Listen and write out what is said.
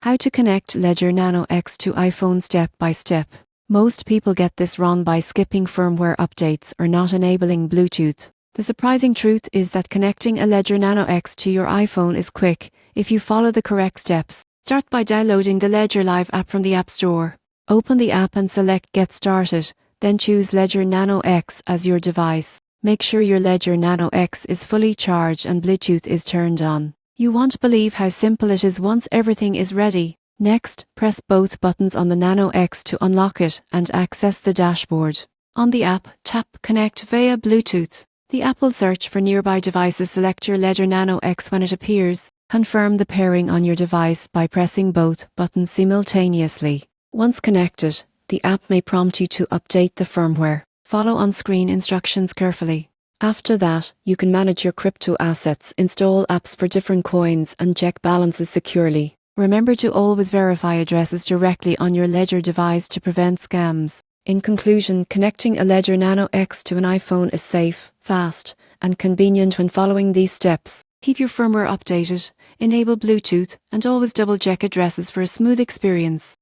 How to connect Ledger Nano X to iPhone step by step. Most people get this wrong by skipping firmware updates or not enabling Bluetooth. The surprising truth is that connecting a Ledger Nano X to your iPhone is quick if you follow the correct steps. Start by downloading the Ledger Live app from the App Store. Open the app and select Get Started, then choose Ledger Nano X as your device. Make sure your Ledger Nano X is fully charged and Bluetooth is turned on. You won't believe how simple it is once everything is ready. Next, press both buttons on the Nano X to unlock it and access the dashboard. On the app, tap Connect via Bluetooth. The app will search for nearby devices. Select your Ledger Nano X when it appears. Confirm the pairing on your device by pressing both buttons simultaneously. Once connected, the app may prompt you to update the firmware. Follow on-screen instructions carefully. After that, you can manage your crypto assets, install apps for different coins, and check balances securely. Remember to always verify addresses directly on your Ledger device to prevent scams. In conclusion, connecting a Ledger Nano X to an iPhone is safe, fast, and convenient when following these steps. Keep your firmware updated, enable Bluetooth, and always double-check addresses for a smooth experience.